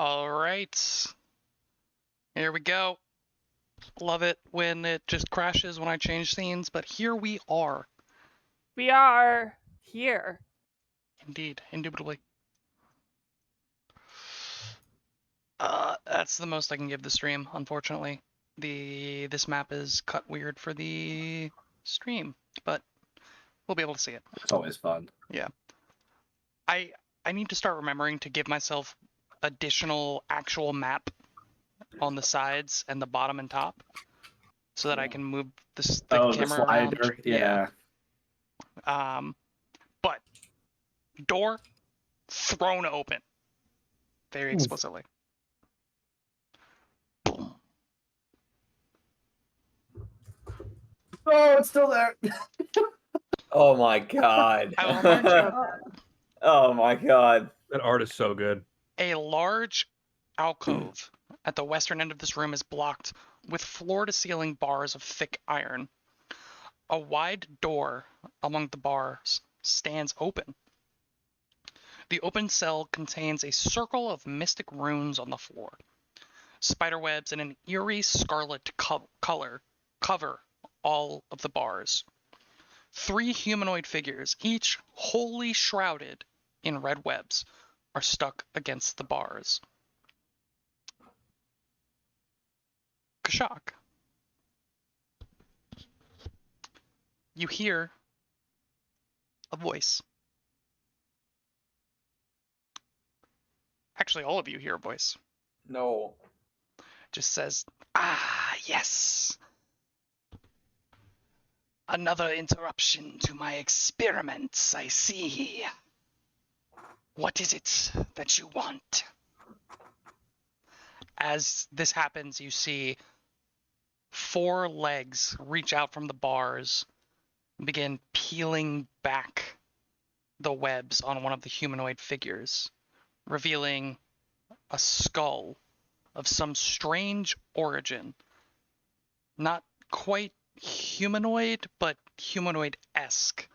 All right. Here we go. Love it when it just crashes when I change scenes, but here we are. We are here. Indeed, indubitably. That's the most I can give the stream, unfortunately. This map is cut weird for the stream, but we'll be able to see it. It's always fun. Yeah. I need to start remembering to give myself additional actual map on the sides and the bottom and top so that I can move the the camera around. slider. Yeah. But door thrown open very explicitly. Boom. Oh, it's still there. Oh my god. I will remind you, Oh my god. That art is so good. a large alcove at the western end of this room is blocked with floor-to-ceiling bars of thick iron. A wide door among the bars stands open. The open cell contains a circle of mystic runes on the floor. Spiderwebs in an eerie scarlet color cover all of the bars. 3 humanoid figures, each wholly shrouded in red webs, are stuck against the bars. Kashak. You hear a voice. Actually, all of you hear a voice. No. Just says, "Ah, yes. Another interruption to my experiments, I see. What is it that you want?" As this happens, you see 4 legs reach out from the bars and begin peeling back the webs on one of the humanoid figures, revealing a skull of some strange origin. Not quite humanoid, but humanoid-esque,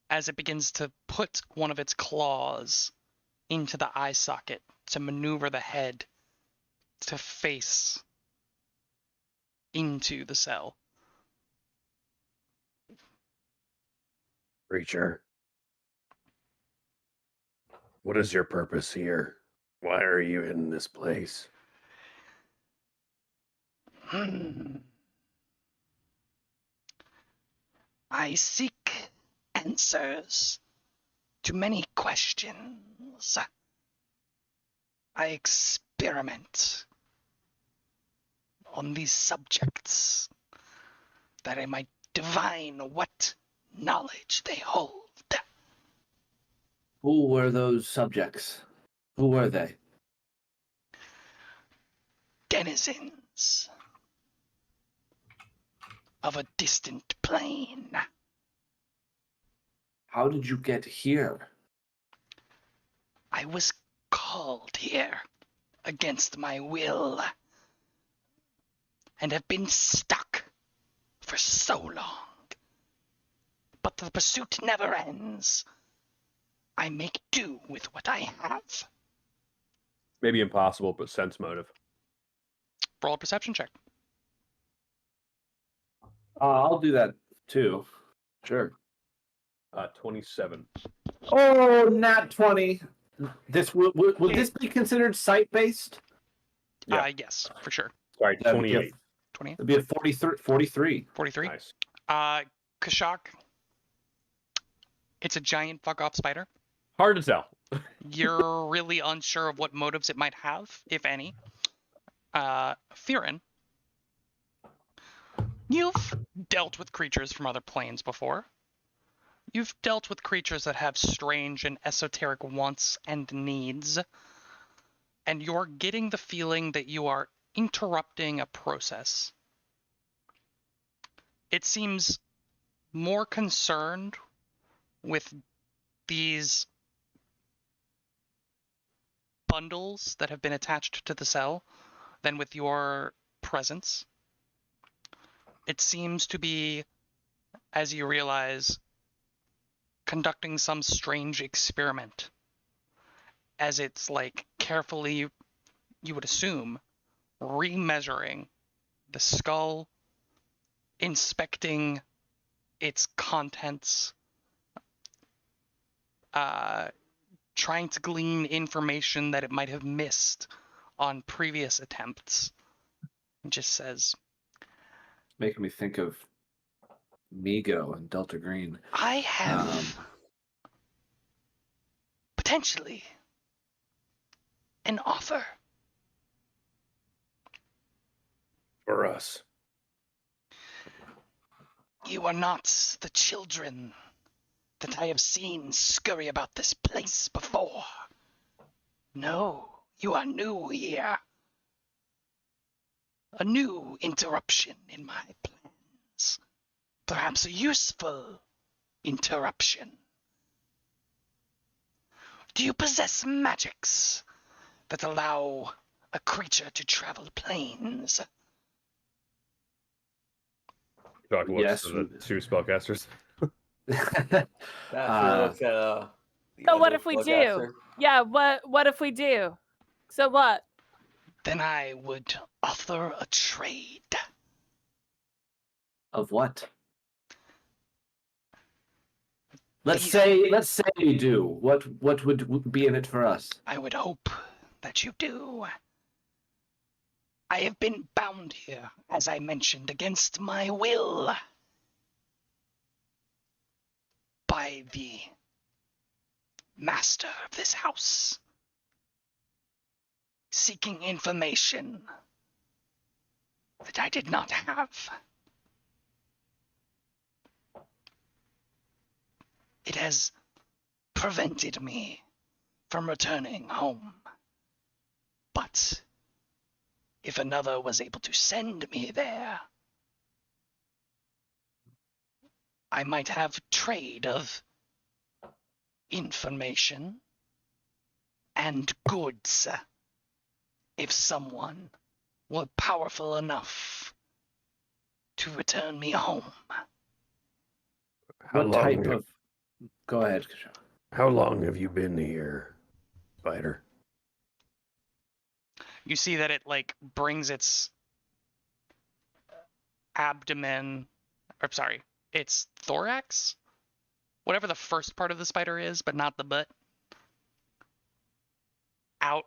as it begins to put one of its claws into the eye socket to maneuver the head to face into the cell. Creature, what is your purpose here? Why are you in this place? I seek answers to many questions. I experiment on these subjects that I might divine what knowledge they hold. Who were those subjects? Who were they? Denizens of a distant plane. How did you get here? I was called here against my will and have been stuck for so long. But the pursuit never ends. I make do with what I have. Maybe impossible, but sense motive. Roll a perception check. I'll do that too. Sure. 27. Oh, nat 20. This would this be considered site-based? Yeah. Yes, for sure. Sorry, That would be a- 28. 28? It'd be a 43. 43? Nice. Kashak, it's a giant fuck-off spider. Hard to tell. You're really unsure of what motives it might have, if any. Firin, you've dealt with creatures from other planes before. You've dealt with creatures that have strange and esoteric wants and needs. And you're getting the feeling that you are interrupting a process. It seems more concerned with these bundles that have been attached to the cell than with your presence. It seems to be, as you realize, conducting some strange experiment, as it's like carefully, you would assume, remeasuring the skull, inspecting its contents, trying to glean information that it might have missed on previous attempts. It just says, Making me think of Migo and Delta Green. I have potentially an offer. For us. You are not the children that I have seen scurry about this place before. No, you are new here. A new interruption in my plans. Perhaps a useful interruption. Do you possess magics that allow a creature to travel planes? Doc looks Yes. to the two spellcasters. That sure looks at the So what other if we do? spellcaster. Yeah, what if we do? So what? Then I would offer a trade. Of what? Let's say you do. What would be in it for us? I would hope that you do. I have been bound here, as I mentioned, against my will by the master of this house, seeking information that I did not have. It has prevented me from returning home. But if another was able to send me there, I might have trade of information and goods if someone were powerful enough to return me home. How What long type have- of? Go ahead. Kashaw. How long have you been here, Spider? You see that it like brings its abdomen, or sorry, its thorax, whatever the first part of the spider is, but not the butt, out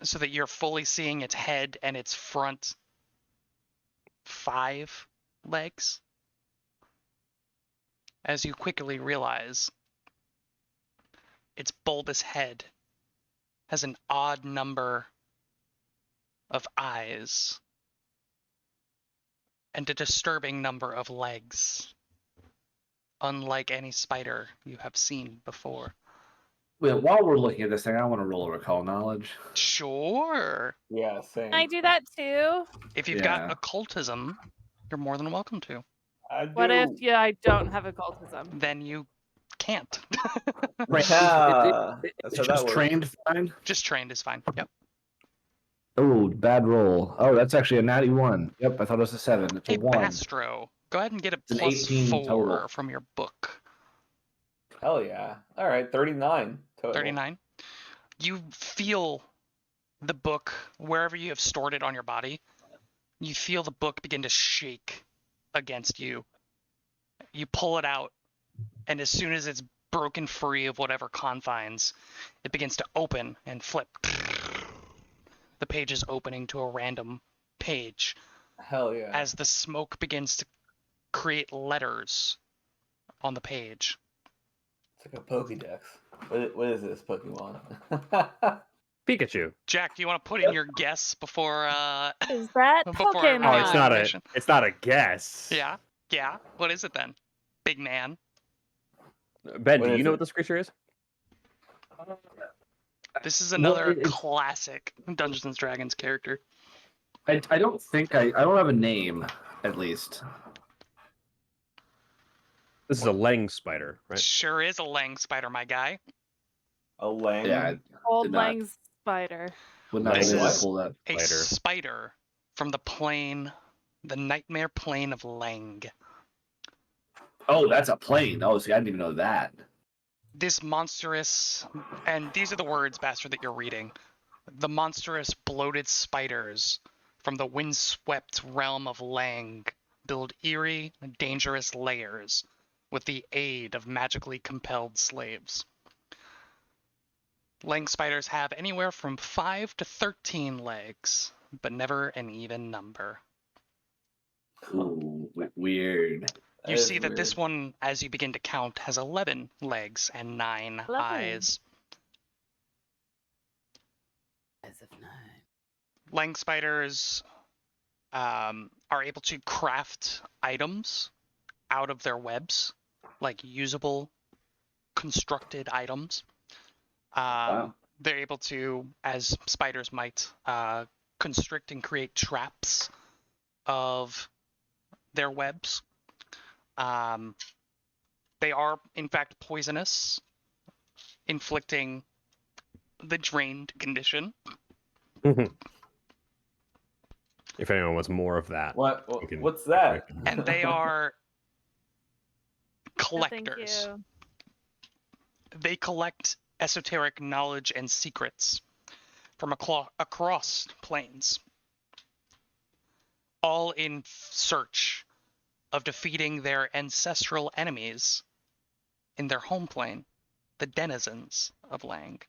so that you're fully seeing its head and its front 5 legs. As you quickly realize, its bulbous head has an odd number of eyes and a disturbing number of legs, unlike any spider you have seen before. Well, while we're looking at this thing, I want to roll a recall knowledge. Sure. Yeah, same. Can I do that too? If you've Yeah. got occultism, you're more than welcome to. I What if do- I don't have occultism? Then you can't. Right. Yeah, It's that's how that just works. trained fine. Just trained is fine. Yep. Oh, bad roll. Oh, that's actually a natty 1. Yep, I thought it was a 7. It's Hey, a 1. Bastro, go ahead and get a It's an plus 18 4 total. from your book. Hell yeah. All right, 39 total. 39. You feel the book wherever you have stored it on your body. You feel the book begin to shake against you. You pull it out, and as soon as it's broken free of whatever confines, it begins to open and flip. The page is opening to a random page Hell yeah. as the smoke begins to create letters on the page. It's like a Pokédex. What is this Pokemon? Pikachu. Jack, do you want to put in your guess before Is that Before I Pokemon? Oh, read it's not a. information. It's not a guess. Yeah. Yeah. What is it then? Big man. Ben, What do is you know it? what this creature is? This is another it's- classic Dungeons and Dragons character. I don't think I don't have a name, at least. This is a Lang spider, right? Sure is a Lang spider, my guy. A Lang? Yeah, I Old did not. Lang's spider. would not This be able is- to pull that. A Spider. spider from the plane, the nightmare plane of Lang. Oh, that's a plane. Oh, see, I didn't even know that. This monstrous, and these are the words, Bastard, that you're reading. The monstrous, bloated spiders from the windswept realm of Lang build eerie, dangerous layers with the aid of magically compelled slaves. Lang spiders have anywhere from 5 to 13 legs, but never an even number. Ooh, weird. You That is see that this weird. one, as you begin to count, has 11 legs and 9 11. eyes. As of 9. Lang spiders are able to craft items out of their webs, like usable, constructed items. Wow. They're able to, as spiders might, constrict and create traps of their webs. They are, in fact, poisonous, inflicting the drained condition. If anyone wants more of that, you can- What's that? And they are No, collectors. thank you. They collect esoteric knowledge and secrets from across planes, all in search of defeating their ancestral enemies in their home plane, the denizens of Lang.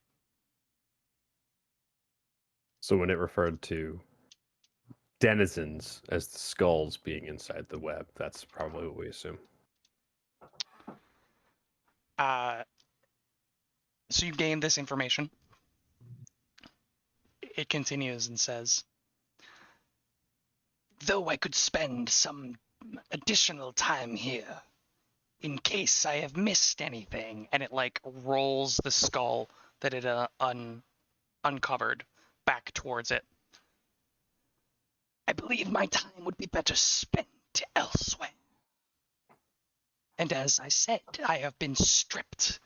So when it referred to denizens as the skulls being inside the web, that's probably what we assume. So you gain this information. It continues and says, though I could spend some additional time here, in case I have missed anything, and it like rolls the skull that it uncovered back towards it. I believe my time would be better spent elsewhere. And as I said, I have been stripped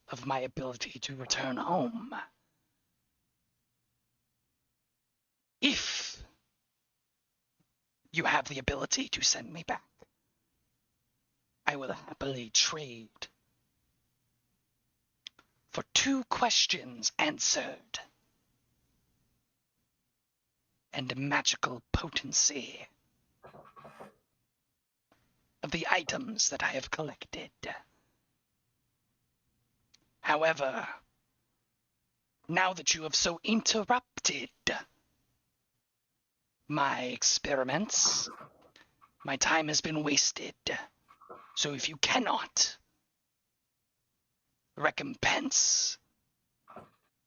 of my ability to return home. If you have the ability to send me back, I will happily trade for 2 questions answered and magical potency of the items that I have collected. However, now that you have so interrupted my experiments, my time has been wasted. So if you cannot, recompense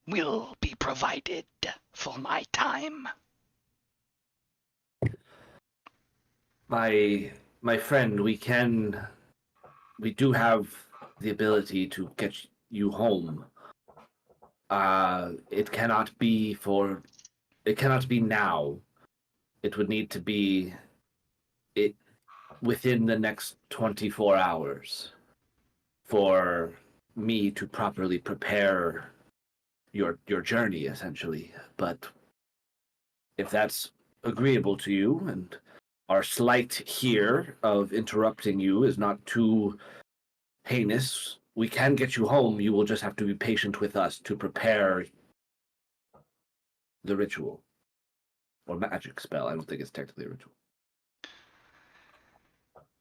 will be provided for my time. My friend, we do have the ability to get you home. It cannot be now. It would need to be within the next 24 hours for me to properly prepare your journey, essentially. But if that's agreeable to you, and our slight here of interrupting you is not too heinous, we can get you home. You will just have to be patient with us to prepare the ritual. Or magic spell. I don't think it's technically a ritual.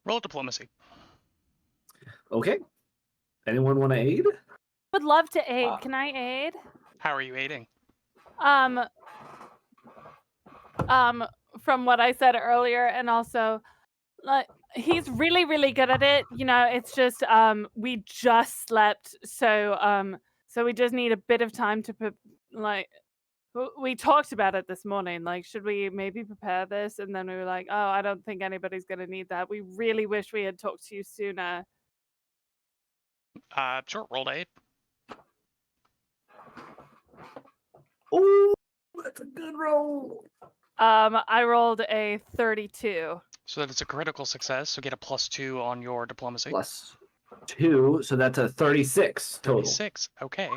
Roll diplomacy. Okay. Anyone want to aid? Would love to aid. Wow. Can I aid? How are you aiding? From what I said earlier, and also, like, he's really, really good at it. You know, it's just we just slept, so we just need a bit of time to we talked about it this morning. Like, should we maybe prepare this? And then we were like, oh, I don't think anybody's gonna need that. We really wish we had talked to you sooner. Sure, roll to aid. Oh, that's a good roll. I rolled a 32. So that it's a critical success, so get a +2 on your diplomacy. +2, so that's a 36 total. 36, okay.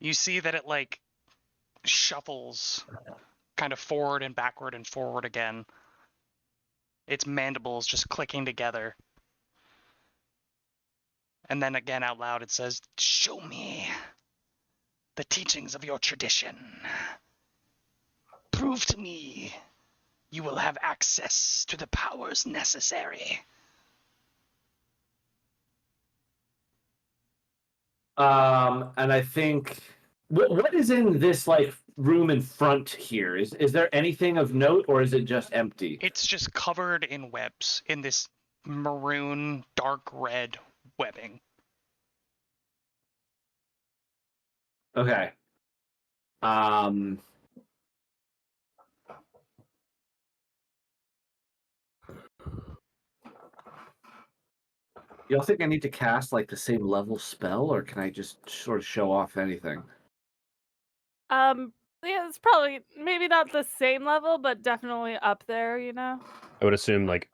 You see that it, like, shuffles kind of forward and backward and forward again. Its mandibles just clicking together. And then again out loud it says, show me the the teachings of your tradition. Prove to me you will have access to the powers necessary. And I think what is in this like room in front here? Is there anything of note, or is it just empty? It's just covered in webs, in this maroon, dark red webbing. Okay. Y'all think I need to cast like the same level spell, or can I just sort of show off anything? Yeah, it's probably maybe not the same level, but definitely up there, you know? I would assume, like,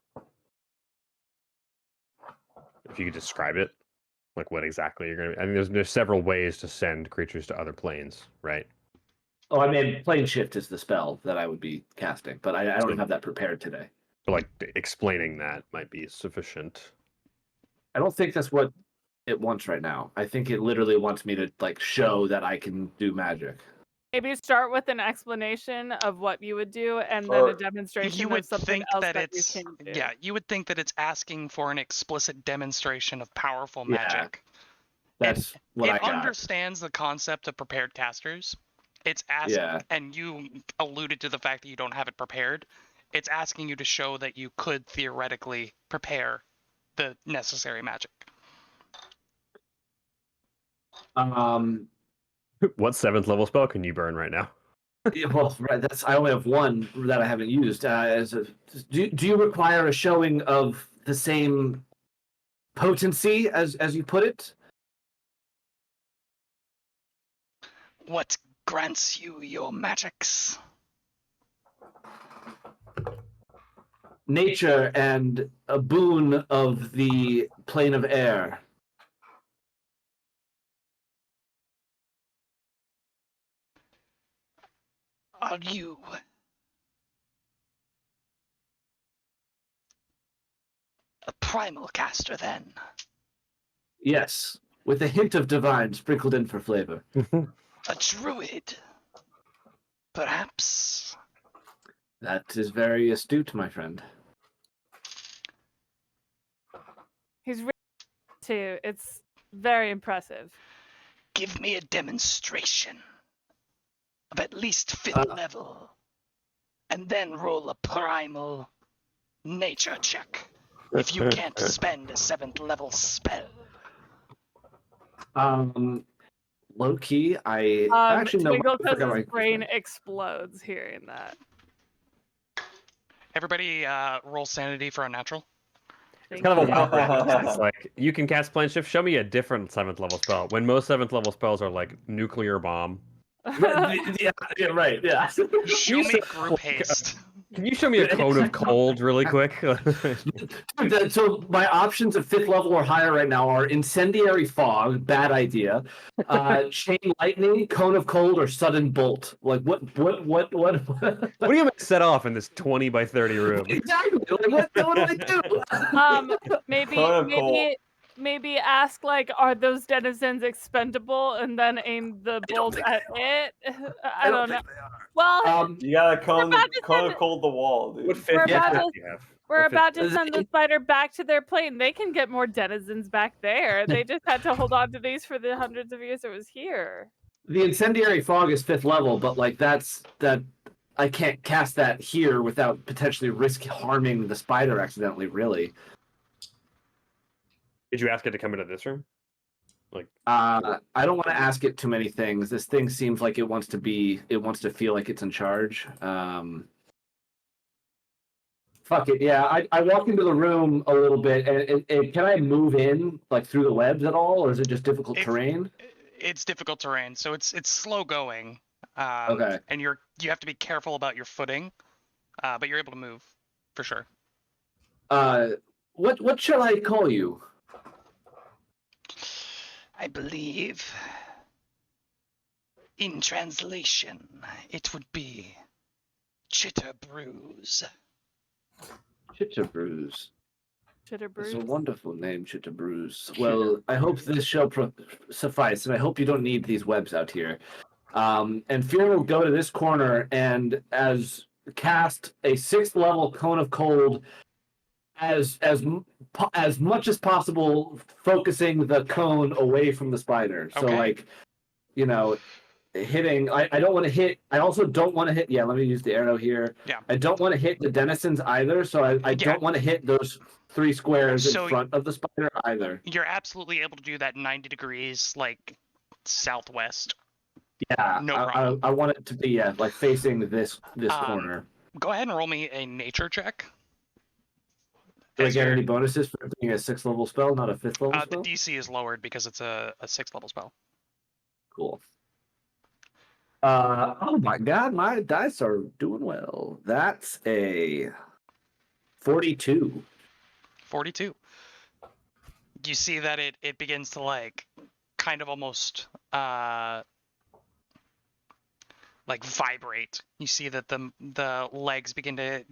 if you could describe it, like what exactly you're going to. I mean, there's several ways to send creatures to other planes, right? Oh, I mean, plane shift is the spell that I would be casting, but I don't So- have that prepared today. But like explaining that might be sufficient. I don't think that's what it wants right now. I think it literally wants me to like show that I can do magic. Maybe start with an explanation of what you would do and then Or a demonstration You would of something think else that that it's you can do. yeah. You would think that it's asking for an explicit demonstration of powerful Yeah, magic. That's what I It got. understands the concept of prepared casters. It's asking, Yeah. and you alluded to the fact that you don't have it prepared. It's asking you to show that you could theoretically prepare the necessary magic. What 7th level spell can you burn right now? Yeah, well, right. I only have one that I haven't used. Do you require a showing of the same potency as you put it? What grants you your magics? Nature and a boon of the plane of air. Are you a primal caster then? Yes, with a hint of divine sprinkled in for flavor. A druid? Perhaps? That is very astute, my friend. He's really too. It's very impressive. Give me a demonstration of at least 5th level, and then roll a primal nature check if you can't spend a 7th level spell. Low key, I actually know. Twinkle I says forgot his my- brain explodes hearing that. Everybody roll sanity for unnatural. It's kind of a wild ride. It's like, you can cast plane shift. Show me a different 7th level spell. When most 7th level spells are like nuclear bomb. yeah, right. Yeah. Show me group haste. Can you show me a cone of cold really quick? So my options of 5th level or higher right now are incendiary fog, bad idea. Chain lightning, cone of cold, or sudden bolt. Like what? What do you set off in this 20 by 30 room? Exactly. Like, what do I do? Maybe ask like, are those denizens expendable, and then aim the bolt at it. I don't know. think they are. Well, You gotta cone about to send of cold the wall, dude. What We're fifth about attack to- do you have? we're What about fifth- to send the spider back to their plane. They can get more denizens back there. They just had to hold on to these for the hundreds of years it was here. The incendiary fog is 5th level, but like that. I can't cast that here without potentially risk harming the spider accidentally. Really. Did you ask it to come into this room? I don't want to ask it too many things. This thing seems like it wants to feel like it's in charge. Fuck it, yeah. I walk into the room a little bit, and can I move in like through the webs at all, or is it just difficult If- terrain? It's difficult terrain, so it's slow going. Okay. And you have to be careful about your footing, but you're able to move for sure. What shall I call you? I believe, in translation, it would be Chitter Bruise. Chitterbrews. Chitter It's a Bruce. wonderful name, Chitter Bruce. Well, I hope this shall suffice, and I hope you don't need these webs out here. And Fear will go to this corner and cast a 6th level cone of cold as much as possible, focusing the cone away from the spider. So Okay. like, you know, hitting. I don't want to hit. I also don't want to hit. Yeah, let me use the arrow here. Yeah. I don't want to hit the denizens either. So I Yeah. don't want to hit those 3 squares So- in front of the spider either. You're absolutely able to do that 90 degrees, like southwest. Yeah, No problem. I want it to be like facing this Um, corner. Go ahead and roll me a nature check. Do I as get you're- any bonuses for being a 6th level spell, not a 5th level The spell? DC is lowered because it's a 6th level spell. Cool. Oh my god, my dice are doing well. That's a 42. 42. You see that it begins to like kind of almost like vibrate. You see that the legs begin to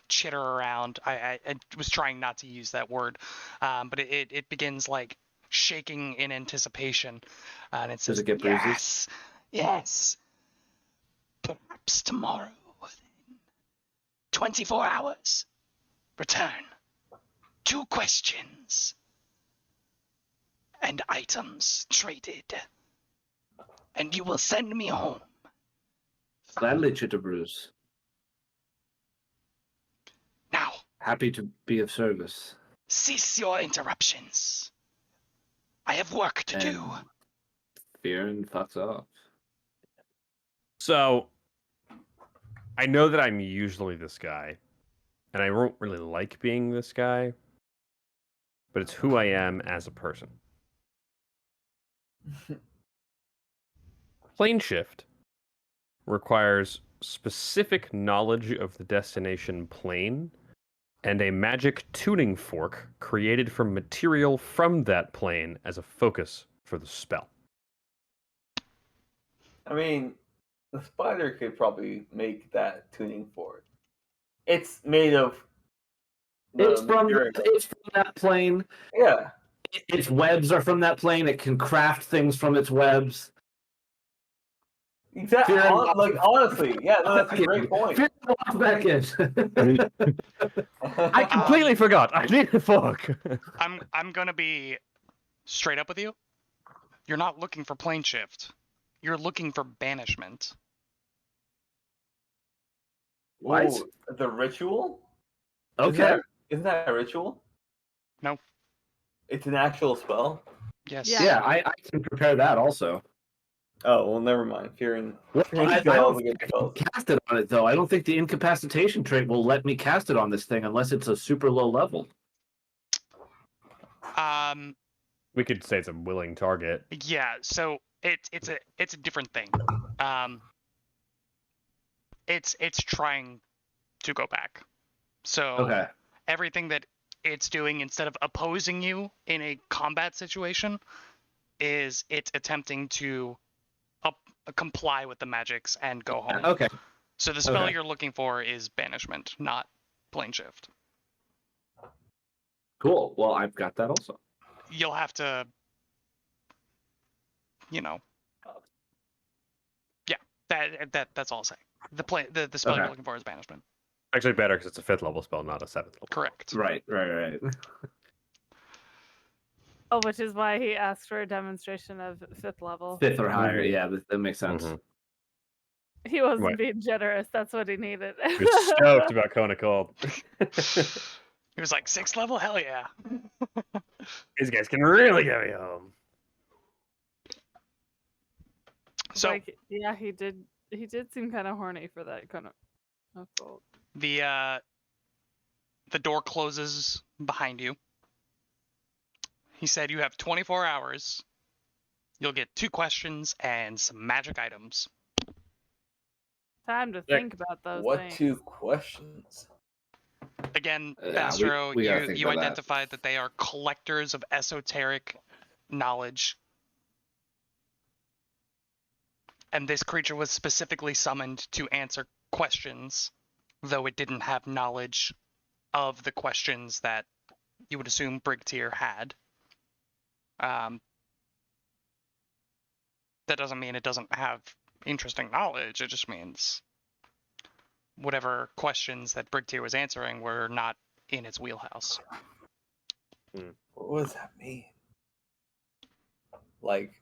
chitter around. I was trying not to use that word, but it begins like shaking in anticipation, and it says, it get bruises? "Yes, yes, perhaps tomorrow, within 24 hours, return. 2 questions and items traded, and you will send me home." Gladly, Chitter Bruce. Now, Happy to be of service. cease your interruptions. I have work to do. And Fear and fucks off. So, I know that I'm usually this guy, and I don't really like being this guy, but it's who I am as a person. Plane shift requires specific knowledge of the destination plane and a magic tuning fork created from material from that plane as a focus for the spell. I mean, the spider could probably make that tuning fork. It's made of. It's from material. that plane. Yeah. Its webs are from that plane. It can craft things from its webs. Exactly. Fear and Like honestly, yeah, no, that's a great point. Fear and walk back in. I completely forgot. I need a fork. I'm gonna be straight up with you. You're not looking for plane shift. You're looking for banishment. What? Ooh, the ritual? Okay. Isn't that a ritual? No. It's an actual spell? Yes. Yeah. Yeah, I can prepare that also. Oh, well, never mind. Fearing Well, I spells don't think against I spells. can cast it on it though. I don't think the incapacitation trait will let me cast it on this thing unless it's a super low level. We could say it's a willing target. Yeah. So it's a different thing. It's trying to go back. So Okay. everything that it's doing instead of opposing you in a combat situation is it's attempting to comply with the magics and go home. Okay. So the spell Okay. you're looking for is banishment, not plane shift. Cool. Well, I've got that also. You'll have to, yeah, that's all I'll say. The spell Okay. you're looking for is banishment. Actually, better because it's a 5th level spell, not a 7th level. Correct. Right. Oh, which is why he asked for a demonstration of 5th level. 5th or higher. Yeah, that makes sense. Mhm. He wasn't Right. being generous. That's what he needed. He was stoked about Kona Cold. He was like 6th level, hell yeah. These guys can really get me home. So like, yeah, he did. He did seem kind of horny for that kind of gold. the door closes behind you. He said you have 24 hours. You'll get 2 questions and some magic items. Time to Yeah. think about those What things. 2 questions? Again, Yeah, Bastro, we gotta think you about that. identified that they are collectors of esoteric knowledge. And this creature was specifically summoned to answer questions, though it didn't have knowledge of the questions that you would assume Brigtier had. That doesn't mean it doesn't have interesting knowledge. It just means whatever questions that Brigtier was answering were not in its wheelhouse. What does that mean? Like,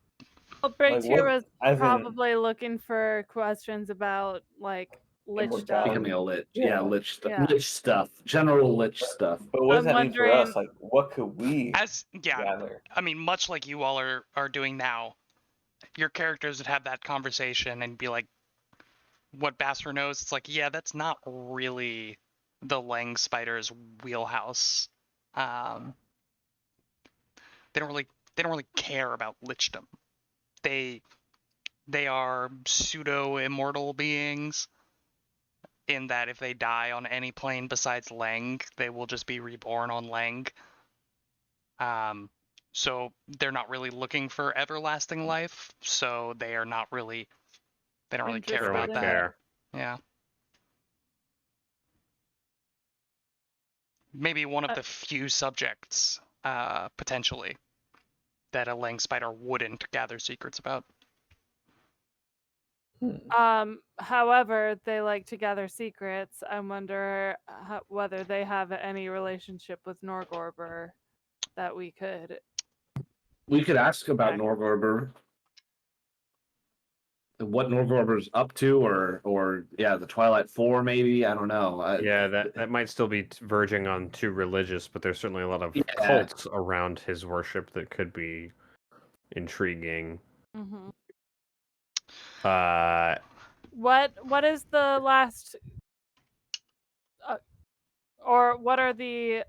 Well, Like Brigtier what- was as in- probably looking for questions about like lich stuff. Immortality. Becoming a lich. Yeah. Yeah, lich stuff. Yeah. Lich stuff. General lich stuff. but what does I'm that mean for wondering- us? Like, what could we Yeah, gather? I mean, much like you all are doing now, your characters would have that conversation and be like, what Basser knows, it's like, yeah, that's not really the Lang Spider's wheelhouse. They don't really care about lichdom. They are pseudo immortal beings in that if they die on any plane besides Lang, they will just be reborn on Lang. So they're not really looking for everlasting life, so they don't really care Interested about in that. it. Yeah. Maybe one of the few subjects, potentially, that a Lang Spider wouldn't gather secrets about. However, they like to gather secrets. I wonder whether they have any relationship with Norgorber that we could. We could ask about Okay. Norgorber. What Norgorber's up to, or the Twilight Four, maybe. I don't know. Yeah, that might still be verging on too religious, but there's certainly a lot of Yeah. cults around his worship that could be intriguing. Mhm. What is the last, or what are the?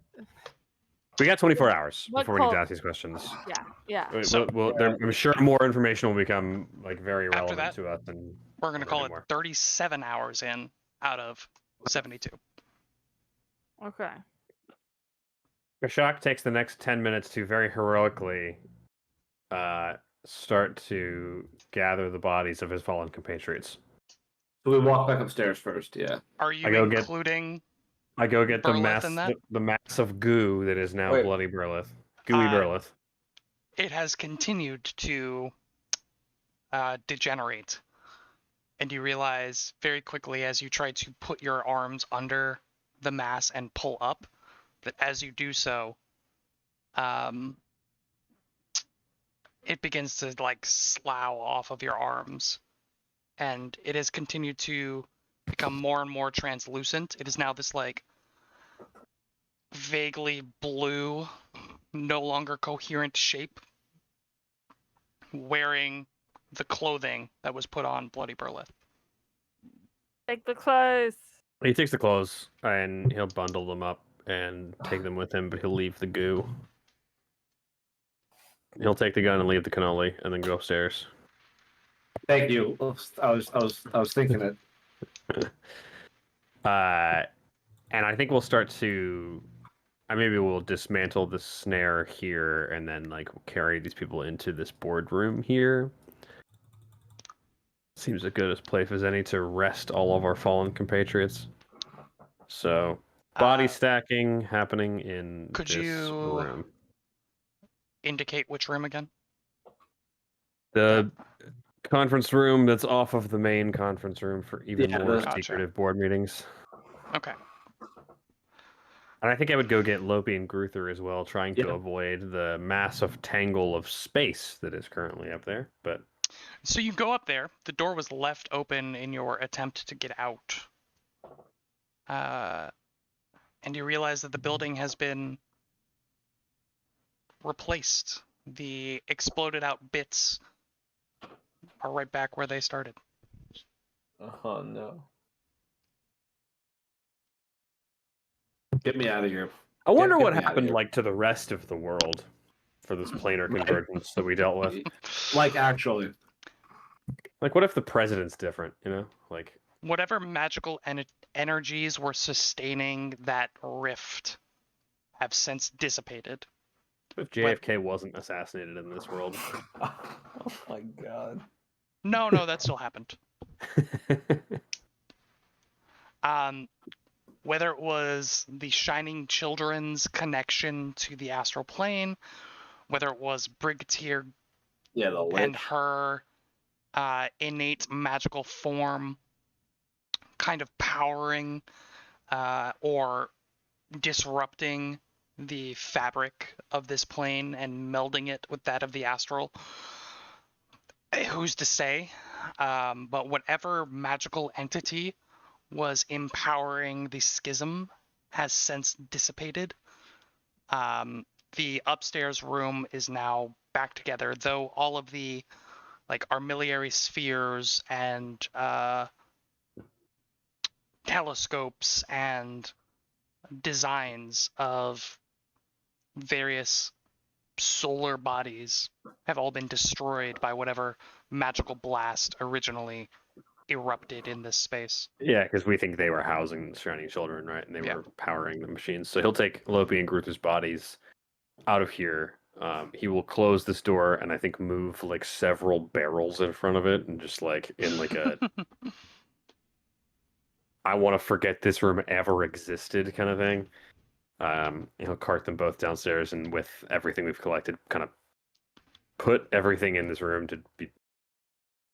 We got 24 hours What before we need to cult- ask these questions. Yeah. So- I'm sure more information will become like very After relevant that, to us. And We're going to call it anymore. 37 hours in out of 72. Okay. Kashak takes the next 10 minutes to very heroically start to gather the bodies of his fallen compatriots. So we walk back upstairs first. Yeah. Are you I go get- including... I go get the Burleth in that? mass of goo that is now Wait. Bloody Burleth. Gooey Uh, Burleth. It has continued to degenerate. And you realize very quickly as you try to put your arms under the mass and pull up, that as you do so, it begins to like slough off of your arms. And it has continued to become more and more translucent. It is now this like vaguely blue, no longer coherent shape, wearing the clothing that was put on Bloody Burleth. Take the clothes. He takes the clothes and he'll bundle them up and take them with him, but he'll leave the goo. He'll take the gun and leave the cannoli, and then go upstairs. Thank you. I was thinking it. And I think we'll start to. Maybe we'll dismantle the snare here, and then like carry these people into this boardroom here. Seems as good a place as any to rest all of our fallen compatriots. So, body stacking happening in Could this you- room. Indicate which room again? The conference room that's off of the main conference room for even Yeah, more the- Gotcha. secretive board meetings. Okay. And I think I would go get Lopi and Gruther as well, trying to Yeah. avoid the massive tangle of space that is currently up there. But So you go up there. The door was left open in your attempt to get out. And you realize that the building has been replaced. The exploded out bits are right back where they started. Oh no. Get me out of here. I wonder get what me outta happened here. like to the rest of the world for this planar Right. convergence that we dealt with. Like actually, Like, what if the president's different? You know, like Whatever magical energies were sustaining that rift have since dissipated. if JFK wasn't assassinated in this world. Oh my god. No, that still happened. whether it was the Shining Children's connection to the astral plane, whether it was Brigadier Yeah, the and lich. her innate magical form kind of powering or disrupting the fabric of this plane and melding it with that of the astral. Who's to say? But whatever magical entity was empowering the schism has since dissipated. The upstairs room is now back together, though all of the armillary spheres and telescopes and designs of various solar bodies have all been destroyed by whatever magical blast originally erupted in this space. Yeah, because we think they were housing the Shining Children, right? And they Yeah. were powering the machines. So he'll take Lopi and Gruth's bodies out of here. He will close this door and I think move like several barrels in front of it and just like in like a I want to forget this room ever existed kind of thing. He'll cart them both downstairs and with everything we've collected, kind of put everything in this room to be